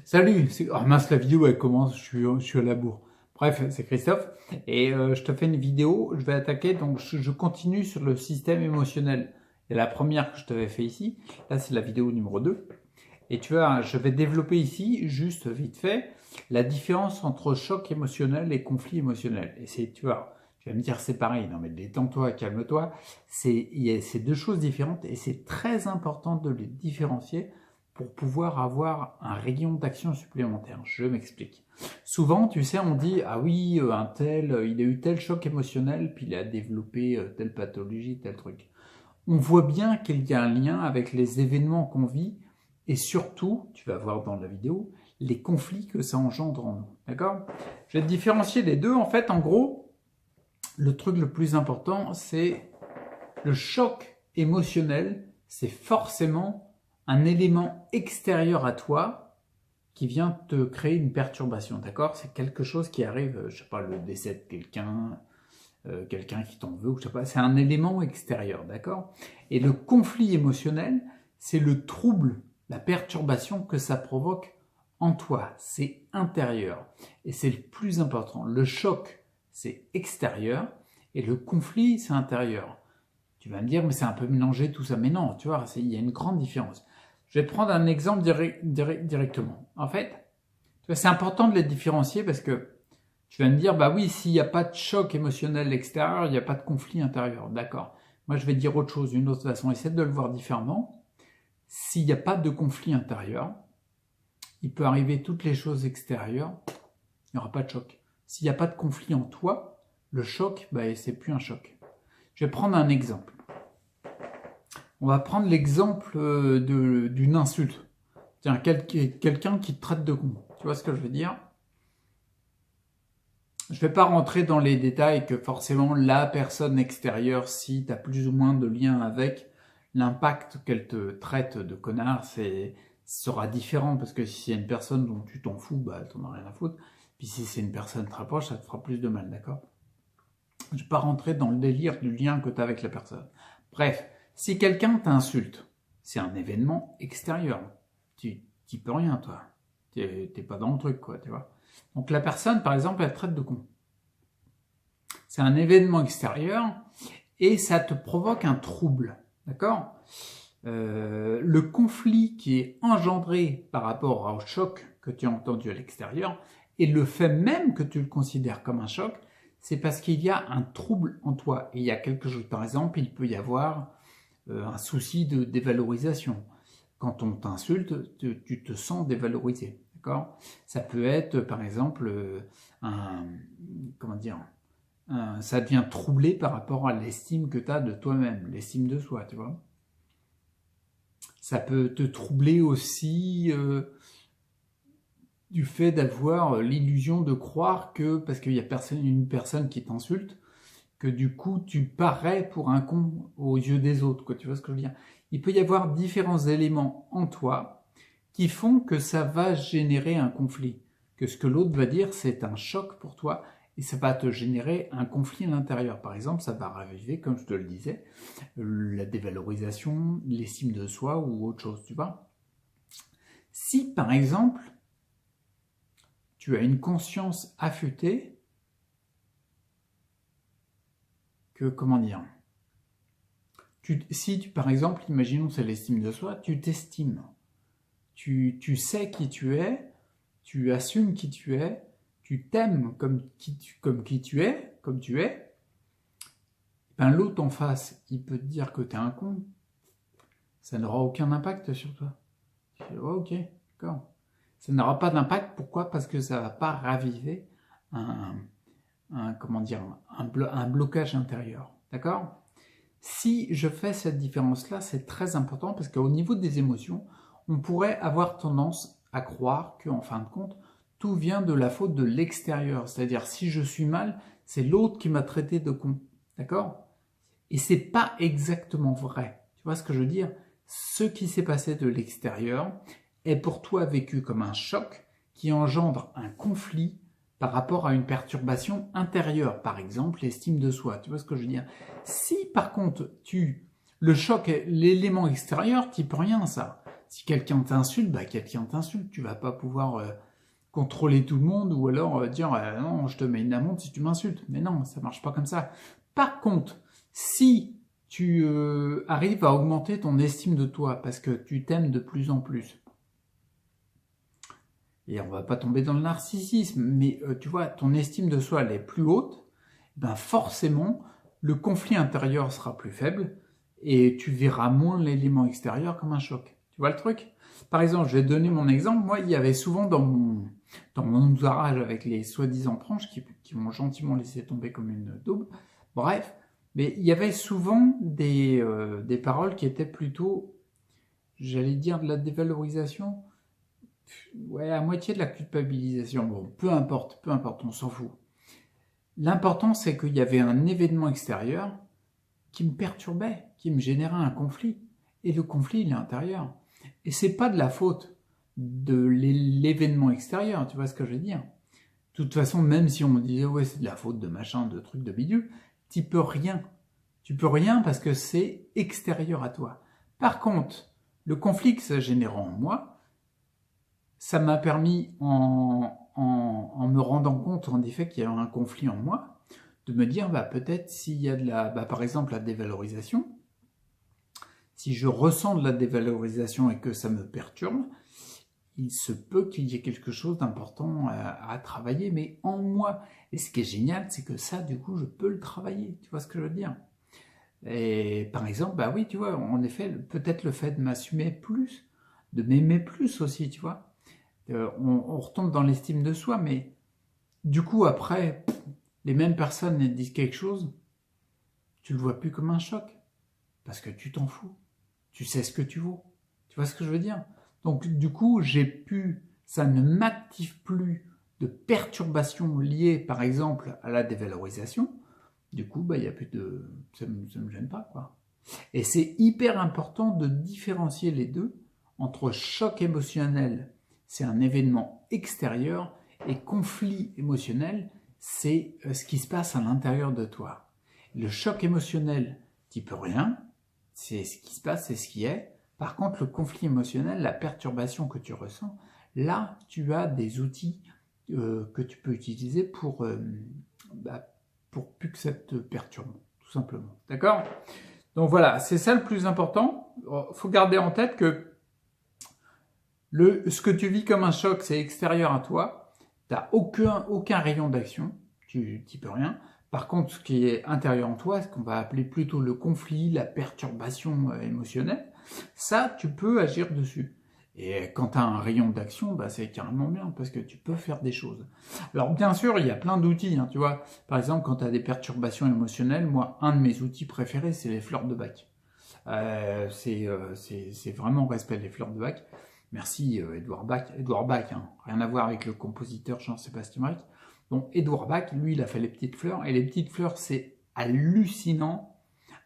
Salut, oh mince, la vidéo elle commence, je suis à la bourre. Bref, c'est Christophe et je te fais une vidéo, je vais attaquer, donc je continue sur le système émotionnel. Et la première que je t'avais fait ici, là c'est la vidéo numéro 2. Et tu vois, je vais développer ici, juste vite fait, la différence entre choc émotionnel et conflit émotionnel. Et c'est, tu vas me dire c'est pareil, non mais détends-toi, calme-toi. C'est deux choses différentes et c'est très important de les différencier pour pouvoir avoir un rayon d'action supplémentaire. Je m'explique. Souvent, tu sais, on dit, ah oui, un tel, il a eu tel choc émotionnel, puis il a développé telle pathologie, tel truc. On voit bien qu'il y a un lien avec les événements qu'on vit et surtout, tu vas voir dans la vidéo, les conflits que ça engendre en nous. D'accord? Je vais te différencier les deux. En fait, en gros, le truc le plus important, c'est le choc émotionnel, c'est forcément un élément extérieur à toi qui vient te créer une perturbation, d'accord? C'est quelque chose qui arrive, je sais pas, le décès de quelqu'un, quelqu'un qui t'en veut, ou je sais pas, c'est un élément extérieur, d'accord? Et le conflit émotionnel, c'est le trouble, la perturbation que ça provoque en toi, c'est intérieur. Et c'est le plus important. Le choc, c'est extérieur, et le conflit, c'est intérieur. Tu vas me dire, mais c'est un peu mélangé tout ça. Mais non, tu vois, il y a une grande différence. Je vais prendre un exemple directement. En fait, c'est important de les différencier parce que tu vas me dire, bah oui, s'il n'y a pas de choc émotionnel extérieur, il n'y a pas de conflit intérieur. D'accord. Moi, je vais dire autre chose, d'une autre façon. Essaie de le voir différemment. S'il n'y a pas de conflit intérieur, il peut arriver toutes les choses extérieures, il n'y aura pas de choc. S'il n'y a pas de conflit en toi, le choc, bah, c'est plus un choc. Je vais prendre un exemple. On va prendre l'exemple d'une insulte. Tiens, quelqu'un qui te traite de con. Tu vois ce que je veux dire? Je ne vais pas rentrer dans les détails que forcément la personne extérieure, si tu as plus ou moins de lien avec, l'impact qu'elle te traite de connard, sera différent. Parce que si c'est une personne dont tu t'en fous, bah, t'en as rien à foutre. Puis si c'est une personne très proche, ça te fera plus de mal, d'accord? Je ne vais pas rentrer dans le délire du lien que tu as avec la personne. Bref, si quelqu'un t'insulte, c'est un événement extérieur. Tu n'y peux rien, toi. T'es pas dans le truc, quoi, tu vois. Donc la personne, par exemple, elle traite de con. C'est un événement extérieur et ça te provoque un trouble, d'accord? Le conflit qui est engendré par rapport au choc que tu as entendu à l'extérieur et le fait même que tu le considères comme un choc, c'est parce qu'il y a un trouble en toi. Et il y a quelque chose, par exemple, il peut y avoir un souci de dévalorisation. Quand on t'insulte, tu te sens dévalorisé, d'accord? Ça peut être, par exemple, ça devient troublé par rapport à l'estime que tu as de toi-même, l'estime de soi, tu vois? Ça peut te troubler aussi du fait d'avoir l'illusion de croire que, parce qu'il y a une personne qui t'insulte, que du coup tu parais pour un con aux yeux des autres, quoi. Tu vois ce que je veux dire? Il peut y avoir différents éléments en toi qui font que ça va générer un conflit, que ce que l'autre va dire c'est un choc pour toi et ça va te générer un conflit à l'intérieur. Par exemple, ça va raviver, comme je te le disais, la dévalorisation, l'estime de soi ou autre chose, tu vois? Si par exemple tu as une conscience affûtée, que, comment dire, si par exemple, imaginons c'est l'estime de soi, tu t'estimes, tu sais qui tu es, tu assumes qui tu es, tu t'aimes comme tu es, ben l'autre en face, il peut te dire que t'es un con, ça n'aura aucun impact sur toi. Tu fais, oh, ok, d'accord. Ça n'aura pas d'impact, pourquoi? Parce que ça ne va pas raviver un blocage intérieur, d'accord? Si je fais cette différence-là, c'est très important parce qu'au niveau des émotions, on pourrait avoir tendance à croire qu'en fin de compte, tout vient de la faute de l'extérieur. C'est-à-dire, si je suis mal, c'est l'autre qui m'a traité de con. D'accord? Et c'est pas exactement vrai. Tu vois ce que je veux dire? Ce qui s'est passé de l'extérieur est pour toi vécu comme un choc qui engendre un conflit par rapport à une perturbation intérieure, par exemple l'estime de soi. Tu vois ce que je veux dire? Si par contre le choc est l'élément extérieur, tu peux rien à ça. Si quelqu'un t'insulte, bah quelqu'un t'insulte. Tu vas pas pouvoir contrôler tout le monde ou alors dire non, je te mets une amende si tu m'insultes. Mais non, ça marche pas comme ça. Par contre, si tu arrives à augmenter ton estime de toi parce que tu t'aimes de plus en plus, et on va pas tomber dans le narcissisme, mais tu vois, ton estime de soi elle est plus haute, ben forcément, le conflit intérieur sera plus faible et tu verras moins l'élément extérieur comme un choc. Tu vois le truc? Par exemple, je vais te donner mon exemple. Moi, il y avait souvent dans mon entourage avec les soi-disant proches qui m'ont gentiment laissé tomber comme une daube. Bref, mais il y avait souvent des paroles qui étaient plutôt, j'allais dire, de la dévalorisation. Ouais, à moitié de la culpabilisation. Bon, peu importe, on s'en fout. L'important, c'est qu'il y avait un événement extérieur qui me perturbait, qui me générait un conflit. Et le conflit, il est intérieur. Et c'est pas de la faute de l'événement extérieur, tu vois ce que je veux dire? De toute façon, même si on me disait, ouais, c'est de la faute de machin, de trucs de bidule, tu peux rien. Tu peux rien parce que c'est extérieur à toi. Par contre, le conflit que ça génère en moi, ça m'a permis, en me rendant compte en effet qu'il y a un conflit en moi, de me dire, bah, peut-être s'il y a par exemple, la dévalorisation, si je ressens de la dévalorisation et que ça me perturbe, il se peut qu'il y ait quelque chose d'important à travailler, mais en moi. Et ce qui est génial, c'est que ça, du coup, je peux le travailler. Tu vois ce que je veux dire? Et par exemple, bah oui, tu vois, en effet, peut-être le fait de m'assumer plus, de m'aimer plus aussi, tu vois. On retombe dans l'estime de soi, mais du coup, après, les mêmes personnes disent quelque chose, tu le vois plus comme un choc, parce que tu t'en fous. Tu sais ce que tu vaux. Tu vois ce que je veux dire? Donc, du coup, ça ne m'active plus de perturbations liées, par exemple, à la dévalorisation. Du coup, bah, il y a plus de, ça me gêne pas, quoi. Et c'est hyper important de différencier les deux entre choc émotionnel, c'est un événement extérieur, et conflit émotionnel, c'est ce qui se passe à l'intérieur de toi. Le choc émotionnel, tu peux rien, c'est ce qui se passe, c'est ce qui est. Par contre, le conflit émotionnel, la perturbation que tu ressens, là, tu as des outils que tu peux utiliser pour plus que ça te perturbe, tout simplement. D'accord? Donc voilà, c'est ça le plus important. Il faut garder en tête que ce que tu vis comme un choc, c'est extérieur à toi. Tu n'as aucun rayon d'action. Tu n'y peux rien. Par contre, ce qui est intérieur en toi, ce qu'on va appeler plutôt le conflit, la perturbation émotionnelle, ça, tu peux agir dessus. Et quand tu as un rayon d'action, bah, c'est carrément bien, parce que tu peux faire des choses. Alors bien sûr, il y a plein d'outils, hein, tu vois. Par exemple, quand tu as des perturbations émotionnelles, moi, un de mes outils préférés, c'est les fleurs de bac. C'est vraiment respect les fleurs de bac. Merci Edouard Bach, hein, rien à voir avec le compositeur Jean-Sébastien Bach. Donc Edouard Bach, lui, il a fait les petites fleurs, et les petites fleurs, c'est hallucinant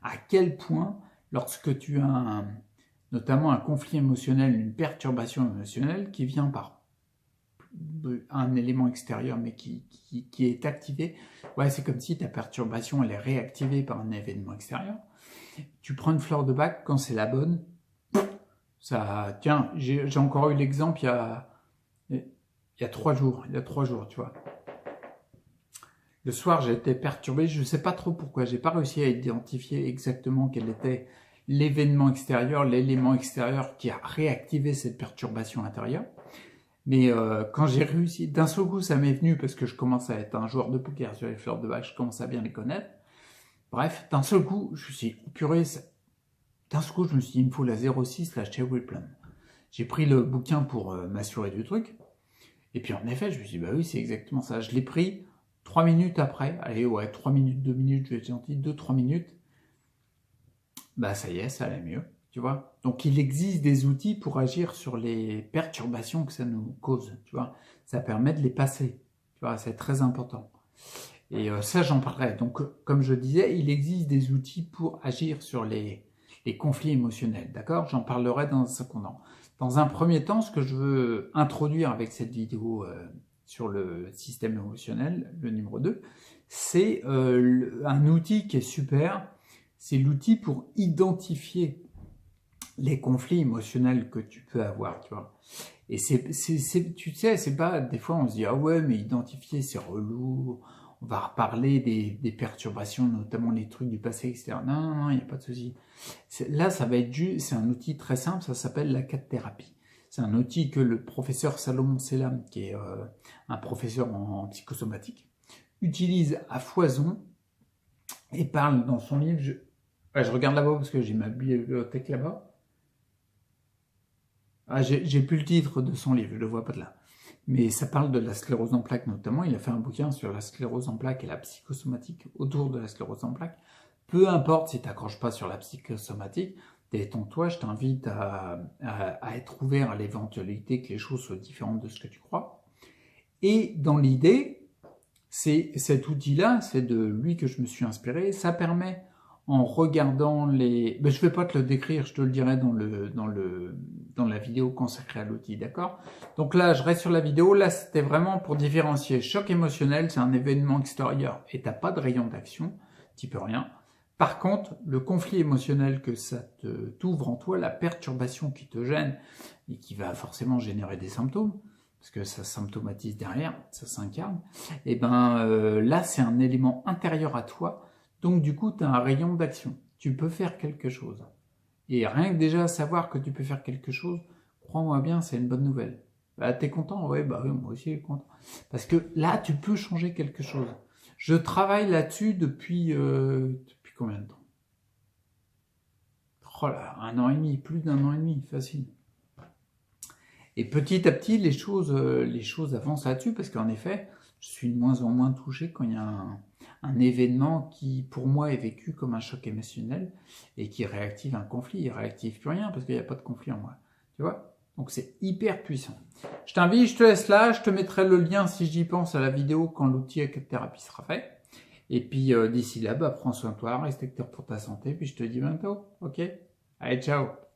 à quel point, lorsque tu as notamment un conflit émotionnel, une perturbation émotionnelle qui vient par un élément extérieur, mais qui est activé, ouais, c'est comme si ta perturbation, elle est réactivée par un événement extérieur. Tu prends une fleur de bac, quand c'est la bonne, ça, tiens, j'ai encore eu l'exemple il y a 3 jours, tu vois. Le soir, j'ai été perturbé, je ne sais pas trop pourquoi, j'ai pas réussi à identifier exactement quel était l'événement extérieur, l'élément extérieur qui a réactivé cette perturbation intérieure. Mais quand j'ai réussi, d'un seul coup, ça m'est venu parce que je commence à être un joueur de poker sur les fleurs de bac, je commence à bien les connaître. Bref, d'un seul coup, je me suis dit, oh purée, d'un seul coup, je me suis dit, il me faut la 06, la Cherry Plum. J'ai pris le bouquin pour m'assurer du truc. Et puis en effet, je me suis dit, bah oui, c'est exactement ça. Je l'ai pris 3 minutes après. Allez, ouais, 3 minutes, 2 minutes, je vais être gentil, 2-3 minutes. Bah ça y est, ça allait mieux, tu vois. Donc il existe des outils pour agir sur les perturbations que ça nous cause, tu vois. Ça permet de les passer, tu vois, c'est très important. Et ça, j'en parlerai. Donc, comme je disais, il existe des outils pour agir sur les conflits émotionnels, d'accord? J'en parlerai dans un second temps. Dans un premier temps, ce que je veux introduire avec cette vidéo sur le système émotionnel, le numéro 2, c'est un outil qui est super, c'est l'outil pour identifier les conflits émotionnels que tu peux avoir, tu vois. Et tu sais, c'est pas, des fois on se dit, ah ouais, mais identifier, c'est relou, on va reparler des perturbations, notamment les trucs du passé, etc. Non, non, non, il n'y a pas de souci. Là, ça va être juste, c'est un outil très simple, ça s'appelle la 4-thérapie. C'est un outil que le professeur Salomon Selam, qui est un professeur en psychosomatique, utilise à foison et parle dans son livre. Je regarde là-bas parce que j'ai ma bibliothèque là-bas. Ah, j'ai plus le titre de son livre, je le vois pas de là. Mais ça parle de la sclérose en plaques notamment. Il a fait un bouquin sur la sclérose en plaques et la psychosomatique autour de la sclérose en plaques. Peu importe si tu n'accroches pas sur la psychosomatique, détends-toi, je t'invite à être ouvert à l'éventualité que les choses soient différentes de ce que tu crois. Et dans l'idée, c'est cet outil-là, c'est de lui que je me suis inspiré. Ça permet, en regardant les... Ben, je ne vais pas te le décrire, je te le dirai dans la vidéo consacrée à l'outil, d'accord? Donc là, je reste sur la vidéo. Là, c'était vraiment pour différencier choc émotionnel, c'est un événement extérieur et tu n'as pas de rayon d'action, tu peux rien. Par contre, le conflit émotionnel que ça t'ouvre en toi, la perturbation qui te gêne et qui va forcément générer des symptômes, parce que ça symptomatise derrière, ça s'incarne, et ben là c'est un élément intérieur à toi, donc du coup tu as un rayon d'action, tu peux faire quelque chose. Et rien que déjà savoir que tu peux faire quelque chose, crois-moi bien, c'est une bonne nouvelle. Bah t'es content? Ouais, bah oui, moi aussi je suis content. Parce que là tu peux changer quelque chose. Je travaille là-dessus depuis combien de temps? Oh là, 1 an et demi, plus d'1 an et demi, facile. Et petit à petit, les choses avancent là-dessus, parce qu'en effet, je suis de moins en moins touché quand il y a un événement qui, pour moi, est vécu comme un choc émotionnel et qui réactive un conflit. Il réactive plus rien, parce qu'il n'y a pas de conflit en moi. Tu vois? Donc c'est hyper puissant. Je t'invite, je te laisse là, je te mettrai le lien, si j'y pense, à la vidéo quand l'outil à 4-thérapie sera fait. Et puis d'ici là, bah, prends soin de toi, reste acteur pour ta santé, puis je te dis bientôt, ok? Allez, ciao!